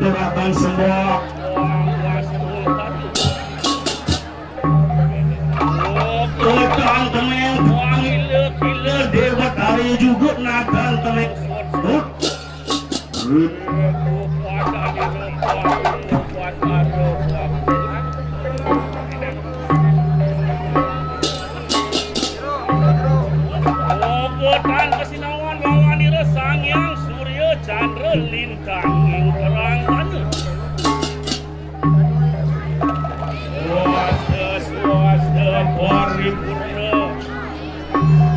Turakan semua Turakan temen Gila dewa tari juga nakan temen Tan kesinawan wawanira sang yang surya chandra lintang ing terang anu swasta paripurna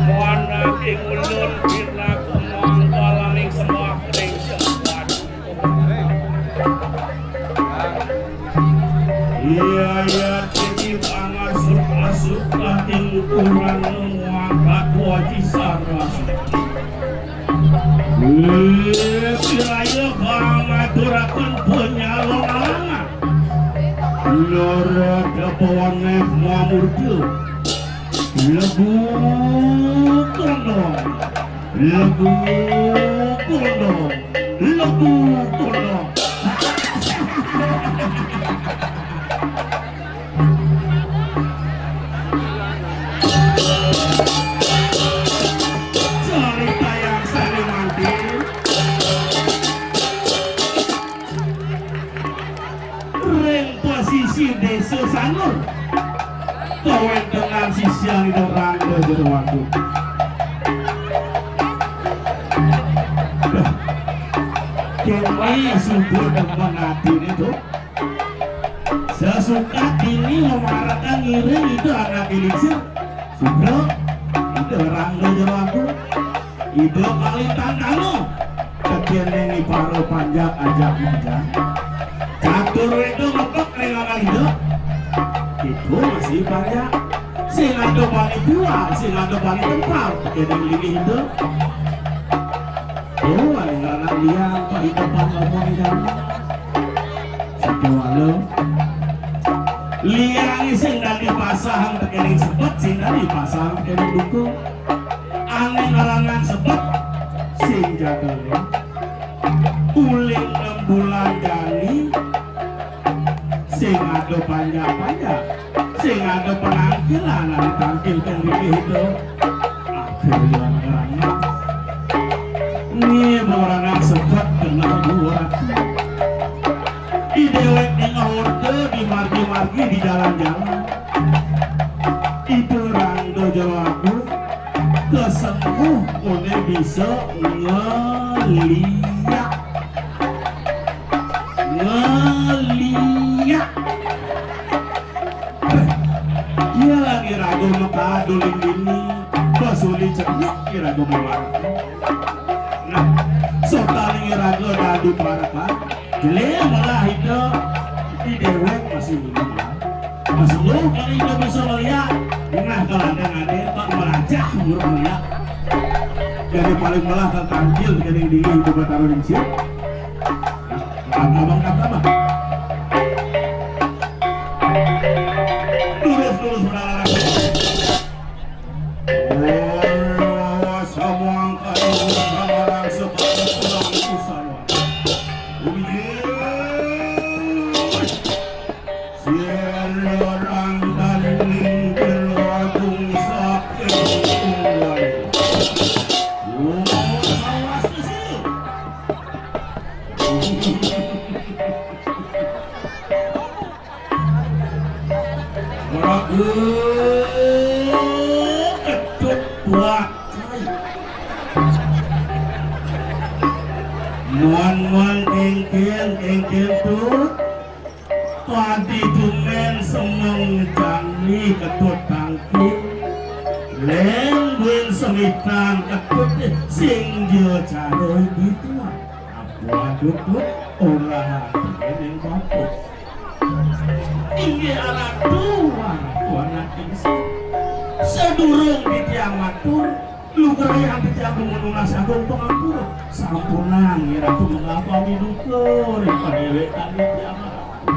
mana ing ulun pirna kumangkalaning sembah ring sempat iya jadi angar suka ing kurang ngangkat wajisar Kiraya pangaturakan penyalongan Lora dapawanef mamurdu Lebu kondong Lebu kondong Lebu kondong Desa Sanur Kawan dengan sisian itu rangga jero waktu Kini subur dengan hati itu Sesuka ini memarahkan ngiring itu anak ilisir Subro itu rangga jero waktu Itu kali tangkamu Kecil ini paro panjang ajak aja Catur itu ngepek rengangan itu masih banyak sing ada bani jual, sing ada bani tempal yang ini itu oh, anak dia apa itu tempat ngomong itu satu malam liang sing dari pasang terkening sepet, sing dari pasang terkening dukung aneh kalangan sepet sing jatuhnya uling 6 bulan jani sing ada panjang-panjang sing ada penampilan ada tampilkan diri itu akhirnya orangnya ini orang sempat kenal dua idewek di ngahorte di margi-margi di jalan-jalan itu rangdo jawabu kesembuh udah bisa ngeliat iya lagi ragu makaduling ini basuli ceknya kirago mawar nah sotaling ragu dadu parakan jelek malah itu di dewek masih minimal masih lu kalau itu bisa melihat nah kalau ada pak meracah menurut melihat jadi paling malah tertampil jadi di itu taruh di sini abang kata apa? Lurus berdarah. Oh, semua angkat sama orang seperti pulang usaha. Siapa orang daling berlagung sakit mulai. Oh, awas kesini. Ketut buat muan engkel tut padi tumen semeng jangli ketut tangkip lengguin semitan ketut sing jo cara gitu apa adut orang ini bapuk ini anak tua anak ini sedurung di tiang matur lu kerayaan di tiang menunas agung pengampur sampunan ngira tuh mengapa hidukur yang panewekan di tiang matur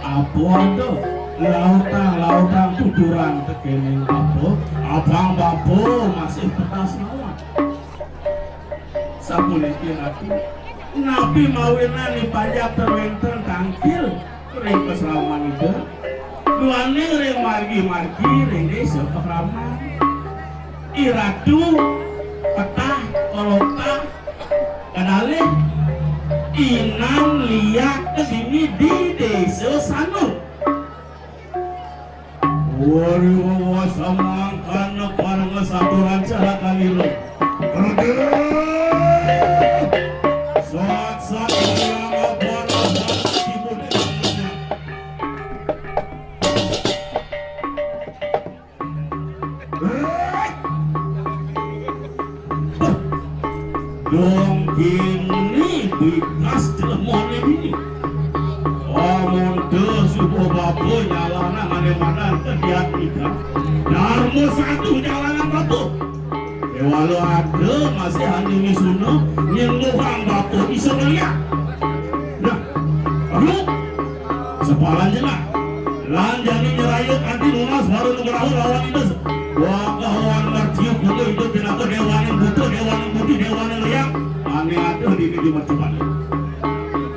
apa itu lautan tuturan tekening apa abang bapo masih petas lawan Sapulikin aku napi mawinan ni pajak terwenten tangkil ring keselaman itu duane ring margi-margi ring desa kekraman iratu petah kolota kadale inam liak kesini di desa Sanur wari wawa samangkan parang saturan cara kali lo saat yang apa timur dong ini bikas telemon ini omong subuh bapu nyalana mana-mana kediat ikan darmo satu jalanan bapu walau ada masih handungi suno yang luang bapu bisa melihat nah aduh sepalan jenak lanjani nyerayuk anti lunas baru ngerau lawan itu wakawan martiup dulu itu pinaka dewan yang butuh dewan yang putih dewan yang liang aneh ada di video macam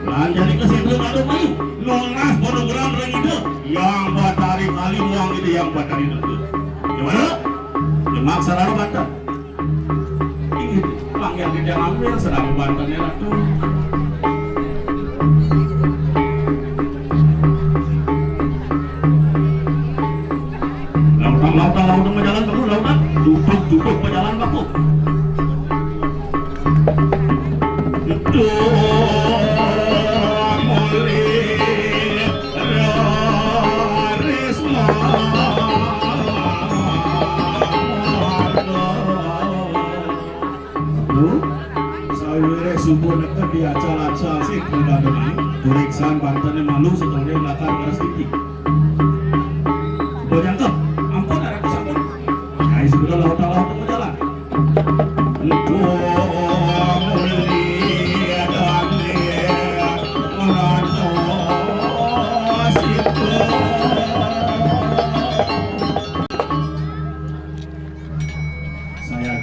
lanjani kesentuh ada mayu lunas baru geram lagi itu yang batari kali muang itu yang batari itu gimana? Jemak sarang kata yang tidak ambil sedang bantannya ratu lautan berjalan kamu lautan duduk berjalan baku itu subuh dekat di acara-acara sih udah begini Duriksan Banten malu setelahnya latar keras tinggi berjangkep ampun ada kesambut nah sudah lautan berjalan untuk melihat merantos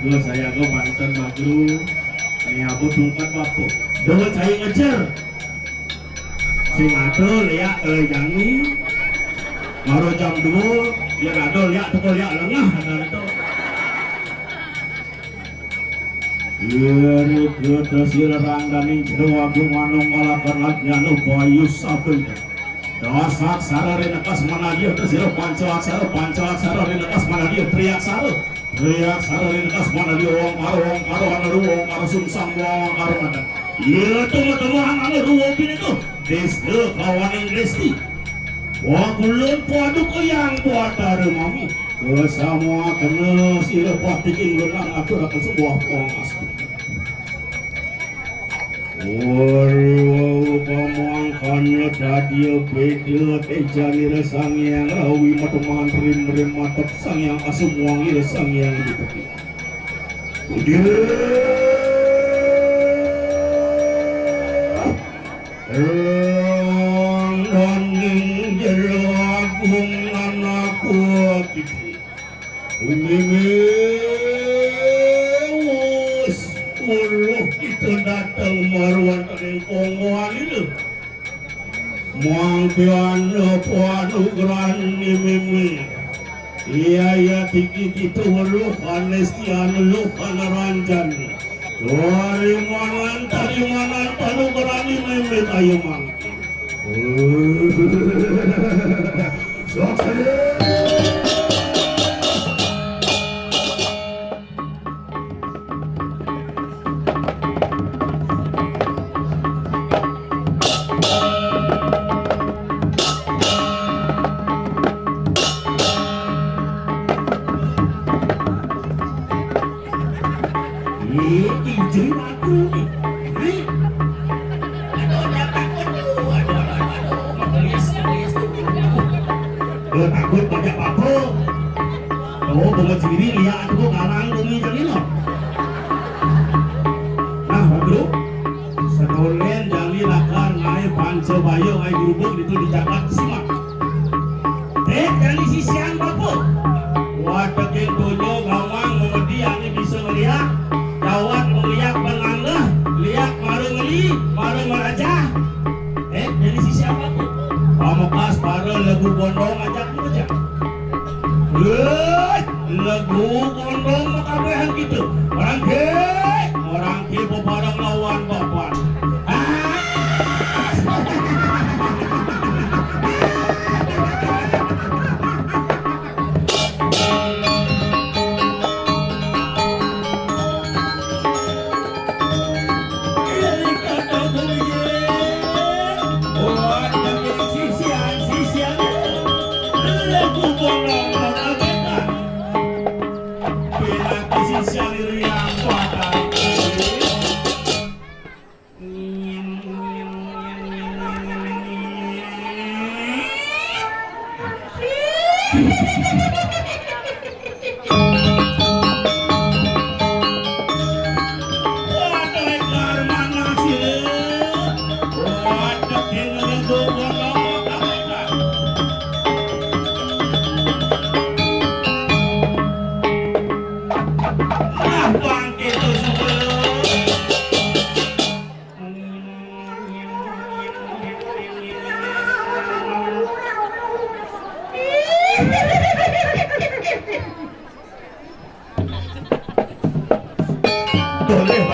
itu saya go Banten maju ini aku tungkat bapu dulu saya ngejar sing ada liat yang ini baru jam 2 ya ada liat tukul liat lengah ada itu iya kita sirang dan jero aku manung ngalakan lagi anu bayus sabun dosak sarari nekas mana dia tersiro pancaksara nekas mana dia teriak sarari nekas mana dia wong karo anu wong karo sumsang wong karo ada iya teman-teman anu ruwong itu desa kawan Inggris wah kulun padu ko yang buat dari mami semua kena sila patikin lenang aku dapat sebuah pongas waru pamangkan radio beda tejani resang yang rawi mateman rim matap sang yang asum wangi resang yang dipakai udah ranging jeragung anakku Mimewus Uluh itu datang marwan yang konggoan itu Muang puanu grani mimi iya tiki itu uluh anestian uluh panaranjan dari mana panu grani mimi ayo mang izin aku nih takut banyak apa oh banget sendiri lihat aku karang bumi jadi loh nah bro sekolah jali lakar ngai panco bayo ngai gerubuk itu di Jakarta simak jali sisian bapo wadah yang dojo gawang memedi yang bisa melihat jawat melihat penganggah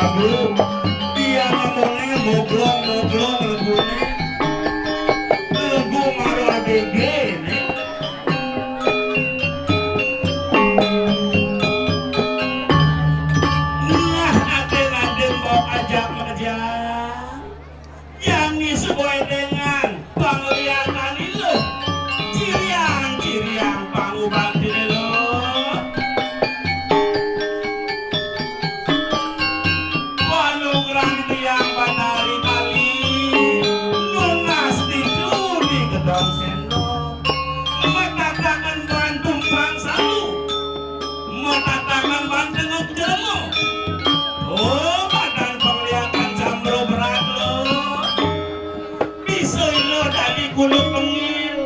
Prabu dia ngomongnya moglong lagu maru agege nih. Nah aden bawa ajak mengejar yang sesuai dengan penglihatan itu ciriang panguban ini lo wanugrang tiang bandari kali nunas di gedong sendok matatakan bantung bang salu matatakan banteng jelemu oh badan penglihatan jambro berat lo bisoy lo dari kulit pengil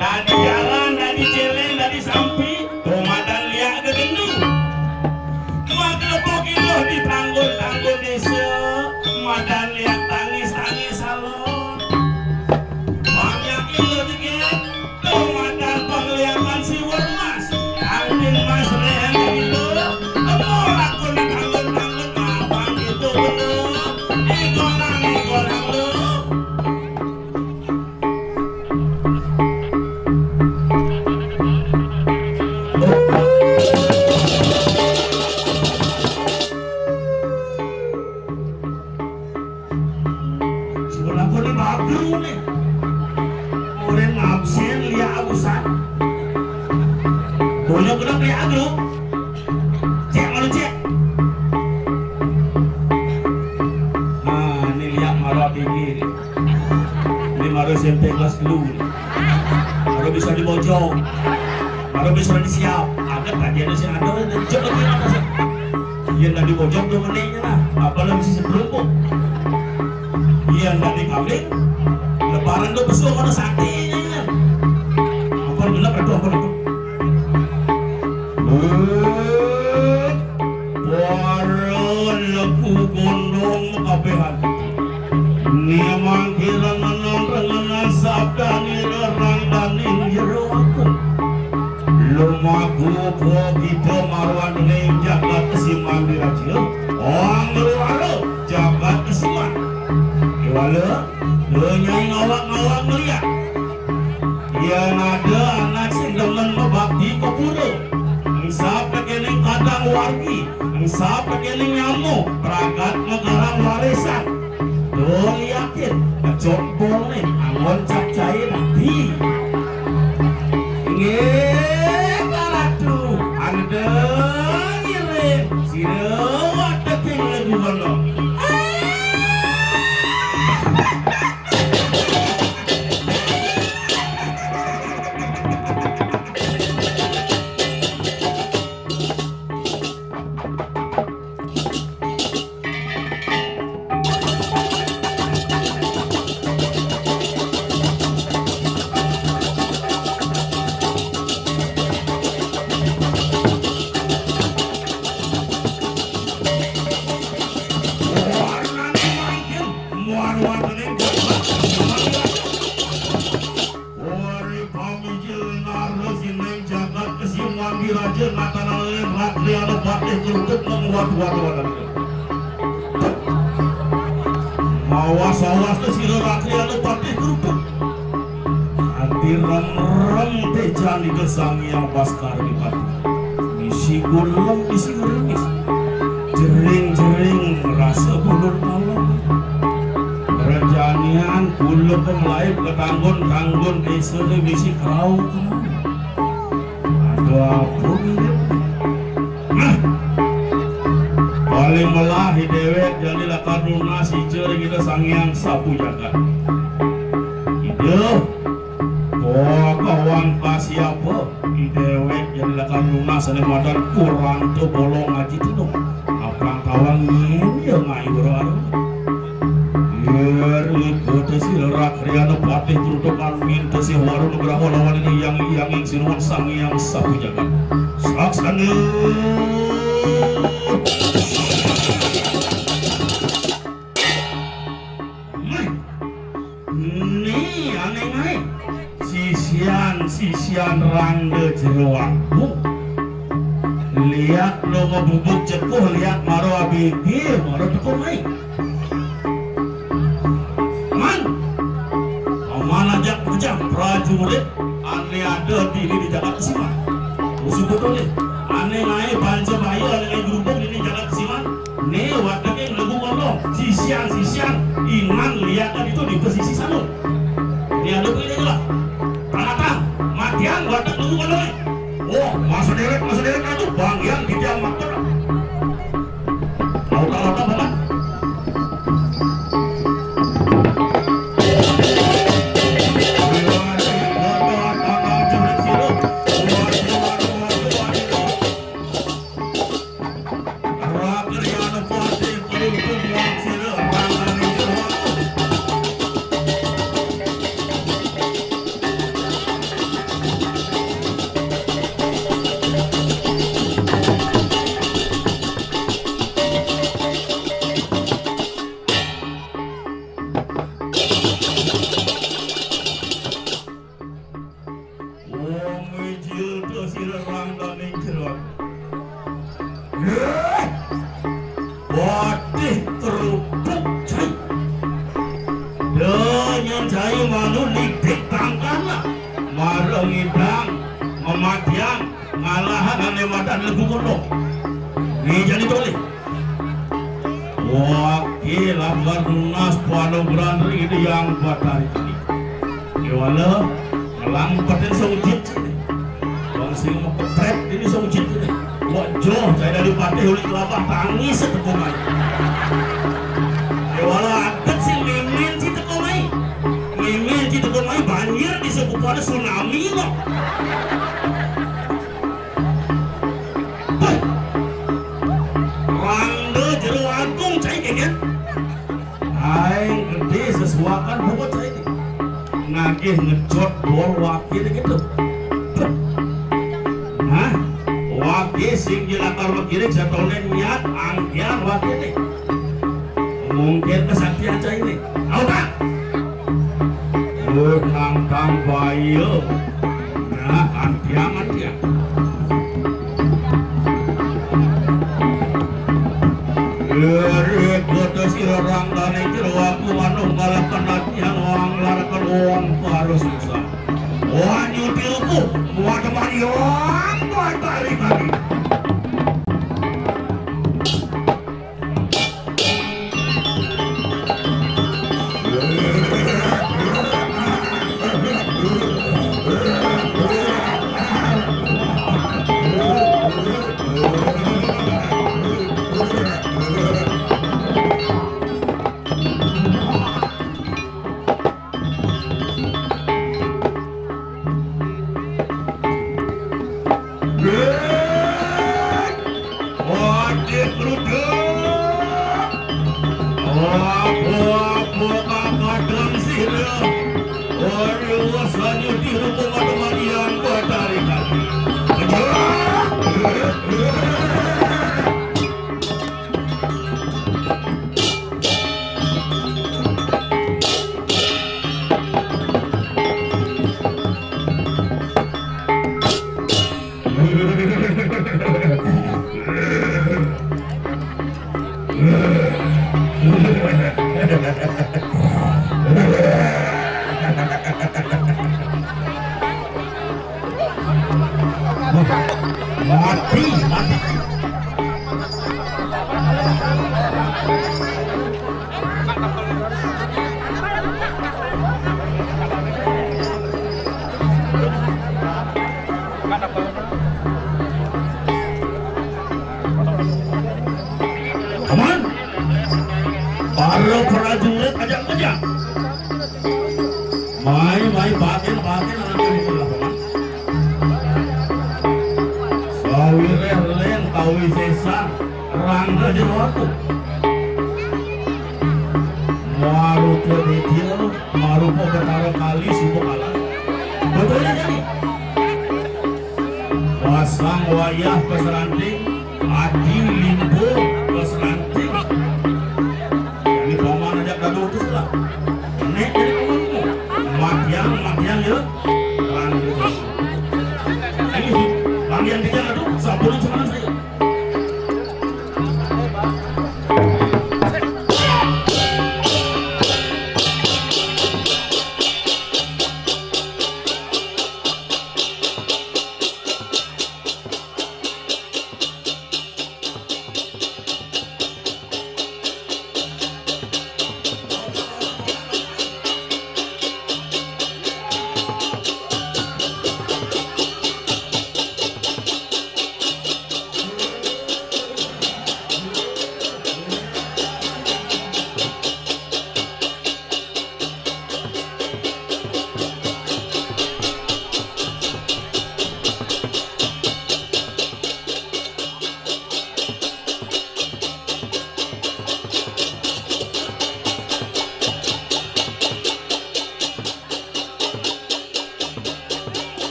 dari jalan dari celeng dari sampi tomadan liak gegendung maglepok lo di tanggul desa madan liak tangis salon banyak ilo dikit tomadan penglihatan si warmas angin mas lehem itu temorak ko di tanggul apang itu bener igolang lo Sebelah ni bagru ni orang absen lihat abusan boleh kena lihat agru cek malu cek ni lihat malu tinggi ni malu SMP kelas dulu malu bisa dibojong malu bisa disiap agak kajian si ada jauh lagi atas yang tadi bojong 2 menitnya lah apalagi si sebelum iya tadi kambing lebaran tuh besok ada saktinya apa gelap itu apa warung leku gondong kabehan ni mangkiran menang sabda ni rang dan jero aku lumaku po kita marwan ni jagat kesimang diraja orang luar jagat kesimang wala nyai ngawak melihat yang ada anak sindemen membakti kepurongsap kekeling kadang wargingsap kekeling nyamuk perangkat megarang warisan dong yakin kecompong nih angon cap cair hati ngekaratu anda ngirim sirewat keting lagu bono Awas tu siro rakli anu patih kerupuk anti rem tejan di gesang yang baskar di pati isi gulung jering rasa bulur malam kerajanian bulu pemelayu ke tanggun desa ni bisi kerau ada pun paling melahi dewek jadilah karuna si ceri kita sangyang sapu jagat ide kawan siapa dewek jadilah karuna senemadan kurang tu bolong ngaji tu dong apang kawan ini yang ngai beraru ikut si rak riana patih turutukan minta si warung berahu lawan ini yang sinuan sangyang sapu jagat saksana ni aneh sisian rangde jeroan lihat lo ngebubuk cepuh lihat maro Marwa BG baru cukup main. Man, mana aja kerja prajurit aneh ada di Jakarta Siman. Musuh betul ni. Aneh naik banca bayi aneh gerubuk di Jakarta Siman. Ne waktu yang lagu ngomong sisian iman lihatkan itu di posisi sana. Ini ada begini juga. Tangan matian waktu lagu ngomong. Oh masa derek itu bagian di dalam makter. Lauta banget. Wadih terupuk cai dengan cai malu lidik tangkana marang idang mematian ngalahan ane madan lebu kono ini jadi boleh wakil lambar lunas puano berandri ini yang buat hari ini iwala ngelampatin songjit bang sing mau ketret ini songjit ini wajah saya dari partai ulit kelabah tangis setekumai ya walau adat sih mimin si tekumai banjir di sepupu ada tsunami kok randa jero agung cai keket aing gede sesuakan buat cai ini ngagih ngejot bor wakil gitu hah wakil sing jilakar makirik setolen niat angkian wakil nih mungkin kesaktian cai ini tau tak? Tang bayo nah angkian Ere kota sirarang dane jero aku manung ngalakan latihan orang larakan orang harus susah wah nyutilku muat temani orang buat tarik lagi mati aman para prajurit ajak kerja mai batin Len tawi sesa rangga jeroatu maru dia maru betara kali sibuk kalah betulnya jadi pasang wayah peseranting adi limbo peseranting ini paman ajak dadu itu lah nek jadi pamanmu matian ya rangga ini bagian tiga itu sabun sama saya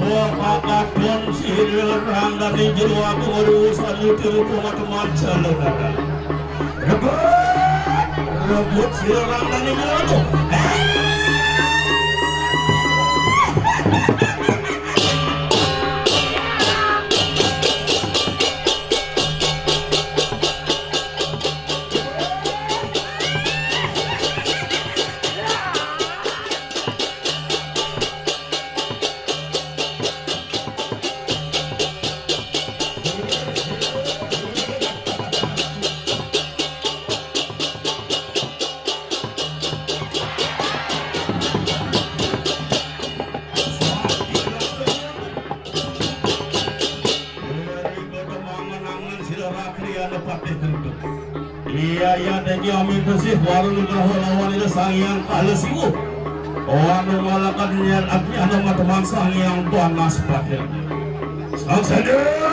kakadon siril rangga di jero aku urusan yutir rumah celana. Rebut siril rangga di jero aku. Iya ya tegi amin bersih waru nugraho lawan itu sangyang kalesiu anu malakan nyan abdi anu mateman sangyang panas patir sang sadar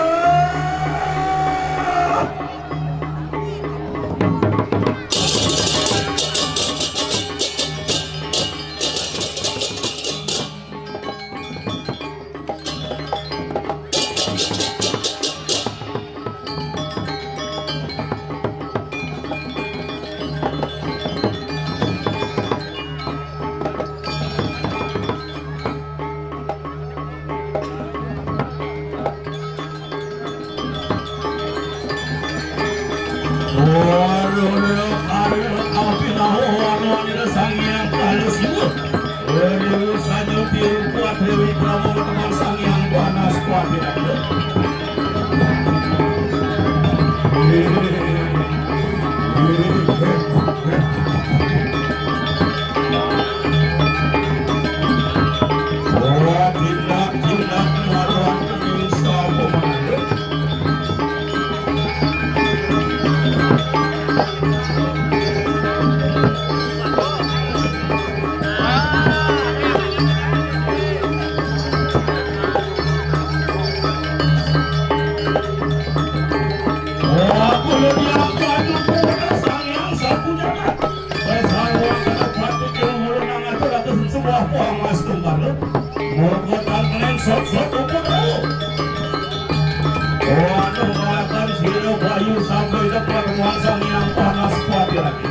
sampai dapat muasang yang panas kuat lagi.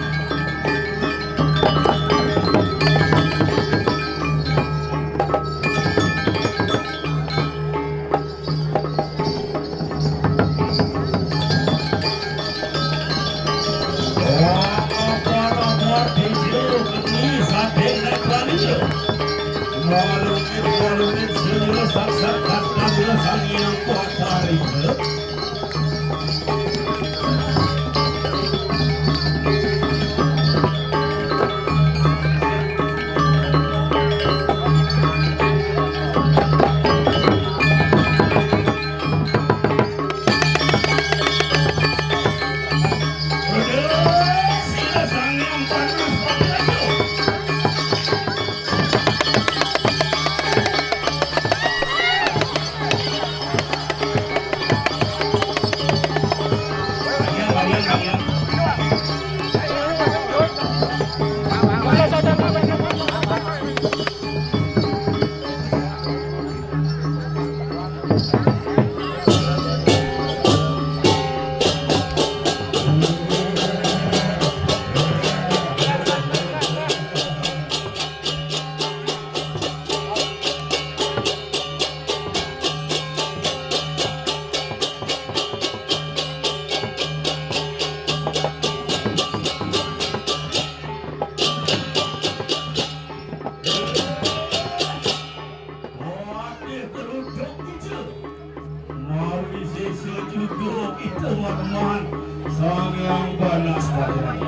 Teman-teman sang yang panas pada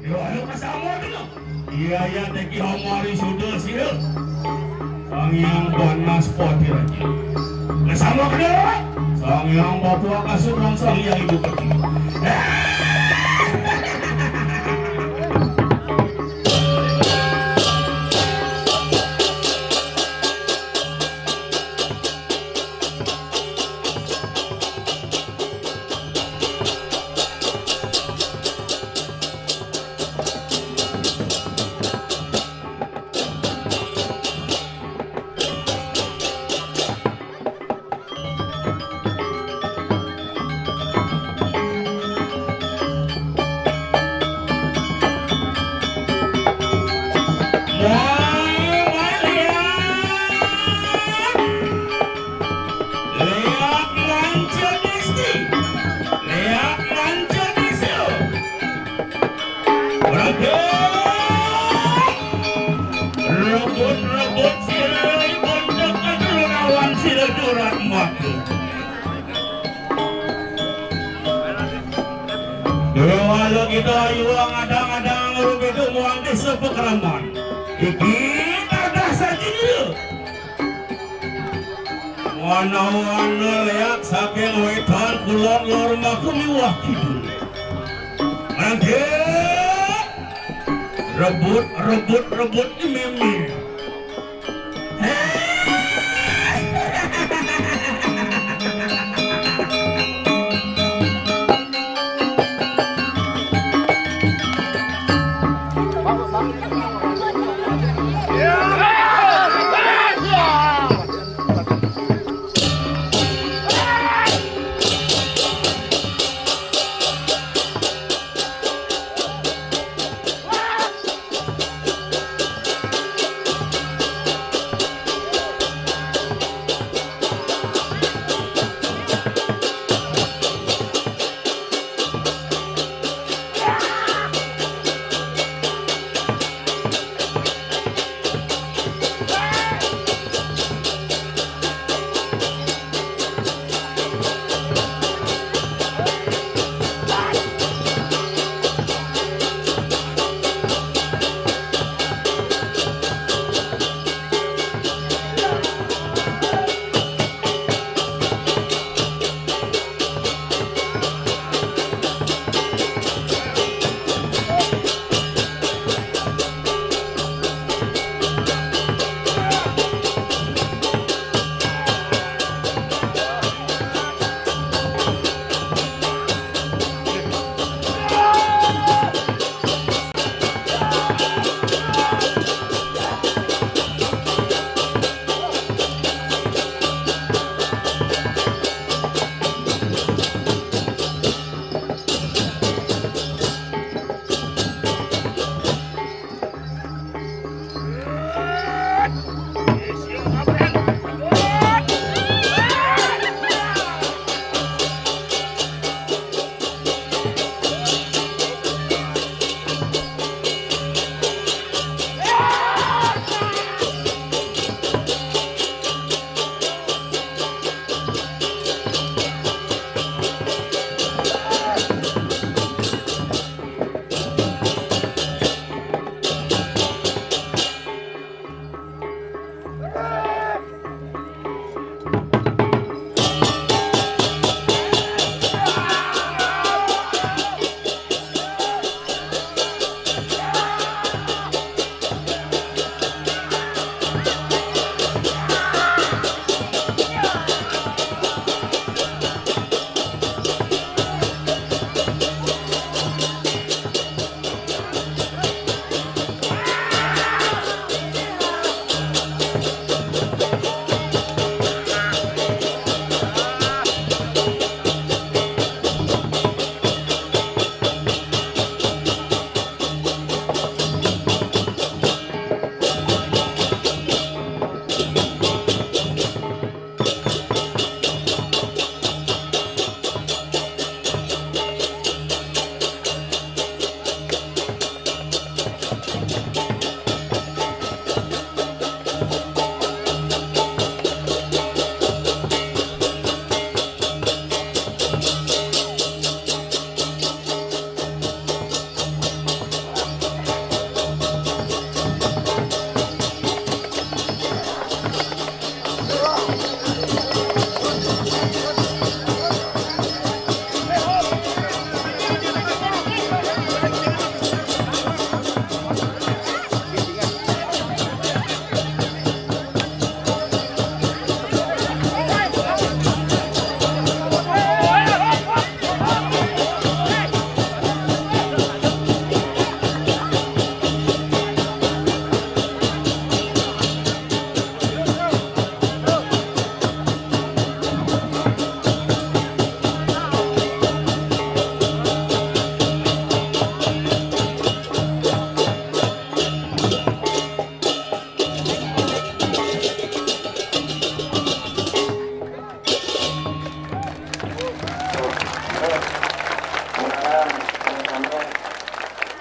Yo, ayo kasih Iya ya teki homori sudah sih. Sangyang panas potir aja. Kesama kedua. Sangyang bapak kasuran sangyang ibu kecil. Rebut silai bontok kedua lawan silai durat mati. Kalau kita yuang adang-adang rugi itu muang di sepekeraman. Iki ada saja dulu. Wana-wana leak saking wetan kulon lor maku miwah kidul. Nanti rebut di mimi.